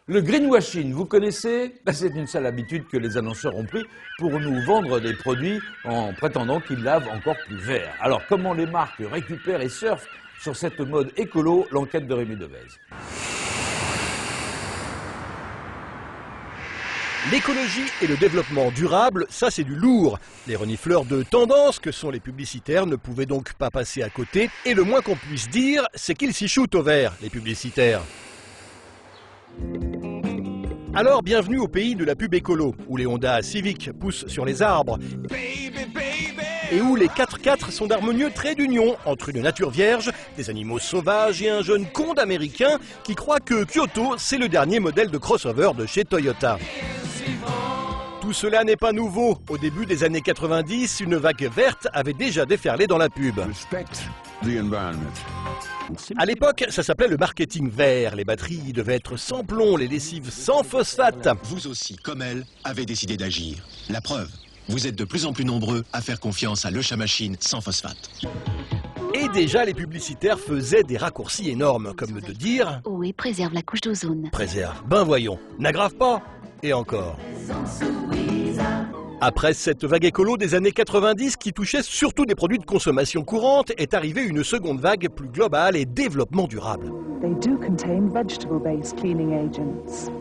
Le greenwashing, vous connaissez? C'est une sale habitude que les annonceurs ont pris pour nous vendre des produits en prétendant qu'ils lavent encore plus vert. Alors comment les marques récupèrent et surfent sur cette mode écolo? L'enquête de Rémi Devez. L'écologie et le développement durable, ça c'est du lourd. Les renifleurs de tendance que sont les publicitaires ne pouvaient donc pas passer à côté. Et le moins qu'on puisse dire, c'est qu'ils s'y shootent au vert, les publicitaires. Alors bienvenue au pays de la pub écolo, où les Honda Civic poussent sur les arbres et où les 4x4 sont d'harmonieux traits d'union entre une nature vierge, des animaux sauvages et un jeune con d'américain qui croit que Kyoto c'est le dernier modèle de crossover de chez Toyota. Tout cela n'est pas nouveau. Au début des années 90, une vague verte avait déjà déferlé dans la pub. À l'époque, ça s'appelait le marketing vert. Les batteries devaient être sans plomb, les lessives sans phosphate. Vous aussi, comme elle, avez décidé d'agir. La preuve, vous êtes de plus en plus nombreux à faire confiance à l'Eusha Machine sans phosphate. Et déjà, les publicitaires faisaient des raccourcis énormes, comme de dire... Oh, et préserve la couche d'ozone. Préserve, ben voyons, n'aggrave pas. Et encore. Après cette vague écolo des années 90 qui touchait surtout des produits de consommation courante, est arrivée une seconde vague plus globale et développement durable.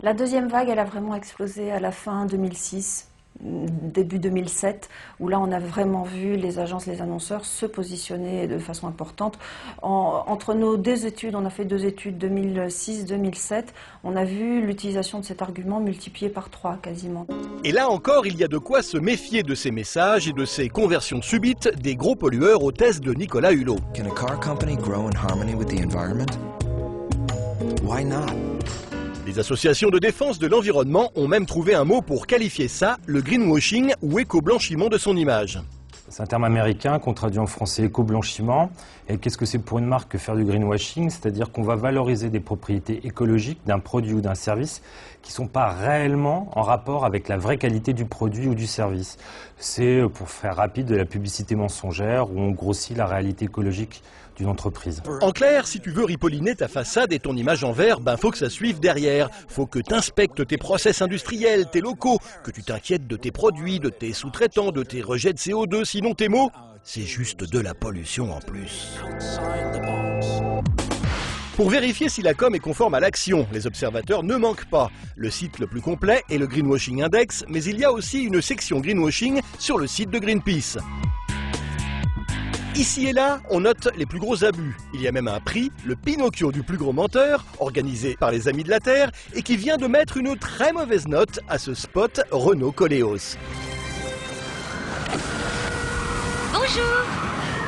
La deuxième vague, elle a vraiment explosé à la fin 2006. Début 2007, où là on a vraiment vu les agences, les annonceurs se positionner de façon importante. Entre nos deux études, on a fait 2 études 2006-2007, on a vu l'utilisation de cet argument multiplié par 3 quasiment. Et là encore, il y a de quoi se méfier de ces messages et de ces conversions subites des gros pollueurs aux thèses de Nicolas Hulot. Can a car company grow in harmony with the environment? Why not? Les associations de défense de l'environnement ont même trouvé un mot pour qualifier ça, le greenwashing ou éco-blanchiment de son image. C'est un terme américain qu'on traduit en français éco-blanchiment. Et qu'est-ce que c'est pour une marque que faire du greenwashing? C'est-à-dire qu'on va valoriser des propriétés écologiques d'un produit ou d'un service qui ne sont pas réellement en rapport avec la vraie qualité du produit ou du service. C'est, pour faire rapide, de la publicité mensongère où on grossit la réalité écologique d'une entreprise. En clair, si tu veux ripolliner ta façade et ton image en vert, faut que ça suive derrière. Faut que tu inspectes tes process industriels, tes locaux, que tu t'inquiètes de tes produits, de tes sous-traitants, de tes rejets de CO2, sinon tes mots, c'est juste de la pollution en plus. Pour vérifier si la com est conforme à l'action, les observateurs ne manquent pas. Le site le plus complet est le Greenwashing Index, mais il y a aussi une section greenwashing sur le site de Greenpeace. Ici et là, on note les plus gros abus. Il y a même un prix, le Pinocchio du plus gros menteur, organisé par les Amis de la Terre, et qui vient de mettre une très mauvaise note à ce spot Renault Koleos. Bonjour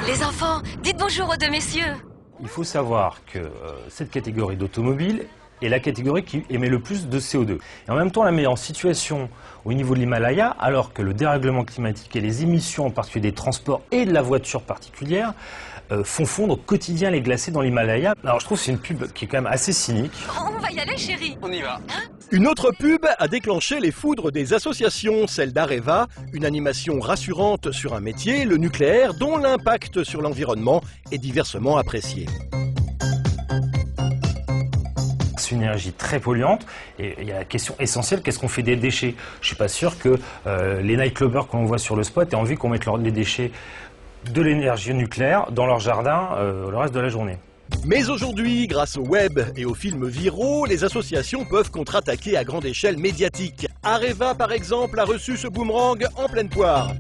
les enfants, dites bonjour aux deux messieurs. Il faut savoir que cette catégorie d'automobile est la catégorie qui émet le plus de CO2. Et en même temps, la met en situation au niveau de l'Himalaya, alors que le dérèglement climatique et les émissions, en particulier des transports et de la voiture particulière, font fondre au quotidien les glaciers dans l'Himalaya. Alors je trouve que c'est une pub qui est quand même assez cynique. On va y aller chérie. On y va. Une autre pub a déclenché les foudres des associations, celle d'Areva, une animation rassurante sur un métier, le nucléaire, dont l'impact sur l'environnement est diversement apprécié. C'est une énergie très polluante et il y a la question essentielle, qu'est-ce qu'on fait des déchets? Je suis pas sûr que les nightclubbers qu'on voit sur le spot aient envie qu'on mette les déchets de l'énergie nucléaire dans leur jardin le reste de la journée. Mais aujourd'hui, grâce au web et aux films viraux, les associations peuvent contre-attaquer à grande échelle médiatique. Areva, par exemple, a reçu ce boomerang en pleine poire.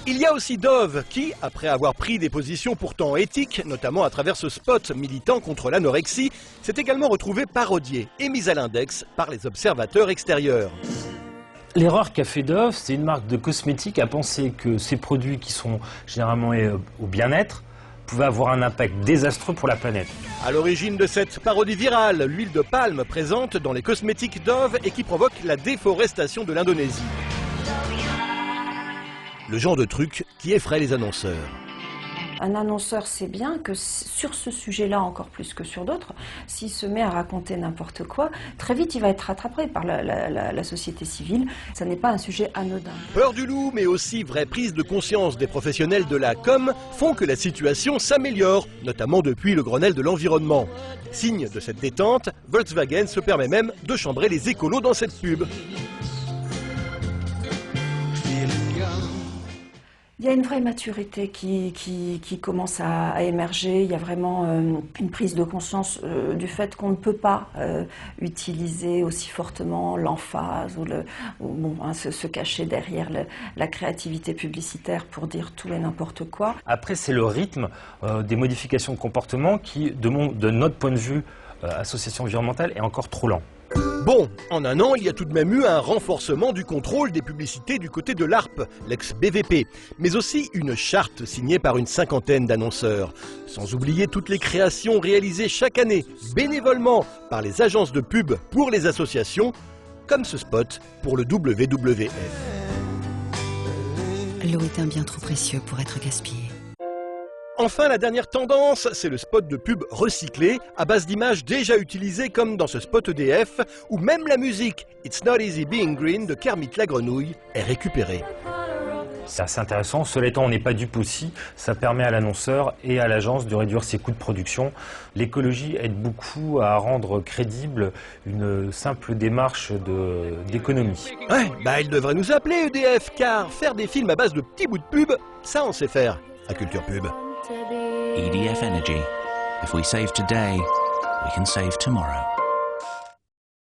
Il y a aussi Dove qui, après avoir pris des positions pourtant éthiques, notamment à travers ce spot militant contre l'anorexie, s'est également retrouvé parodié et mis à l'index par les observateurs extérieurs. L'erreur qu'a fait Dove, c'est une marque de cosmétiques à penser que ces produits qui sont généralement au bien-être pouvaient avoir un impact désastreux pour la planète. À l'origine de cette parodie virale, l'huile de palme présente dans les cosmétiques Dove et qui provoque la déforestation de l'Indonésie. Le genre de truc qui effraie les annonceurs. Un annonceur sait bien que sur ce sujet-là, encore plus que sur d'autres, s'il se met à raconter n'importe quoi, très vite il va être rattrapé par la société civile. Ça n'est pas un sujet anodin. Peur du loup, mais aussi vraie prise de conscience des professionnels de la com font que la situation s'améliore, notamment depuis le Grenelle de l'environnement. Signe de cette détente, Volkswagen se permet même de chambrer les écolos dans cette pub. Il y a une vraie maturité qui commence à émerger. Il y a vraiment une prise de conscience du fait qu'on ne peut pas utiliser aussi fortement l'emphase ou se cacher derrière la créativité publicitaire pour dire tout et n'importe quoi. Après, c'est le rythme des modifications de comportement qui, de notre point de vue, association environnementale, est encore trop lent. Bon, en un an, il y a tout de même eu un renforcement du contrôle des publicités du côté de l'ARP, l'ex-BVP, mais aussi une charte signée par une cinquantaine d'annonceurs. Sans oublier toutes les créations réalisées chaque année, bénévolement, par les agences de pub pour les associations, comme ce spot pour le WWF. L'eau est un bien trop précieux pour être gaspillée. Enfin, la dernière tendance, c'est le spot de pub recyclé, à base d'images déjà utilisées comme dans ce spot EDF, où même la musique « It's Not Easy Being Green » de Kermit la Grenouille est récupérée. C'est assez intéressant. Cela étant, on n'est pas dupe aussi. Ça permet à l'annonceur et à l'agence de réduire ses coûts de production. L'écologie aide beaucoup à rendre crédible une simple démarche d'économie. Ouais, il devrait nous appeler EDF, car faire des films à base de petits bouts de pub, ça on sait faire à Culture Pub. EDF Energy. If we save today, we can save tomorrow.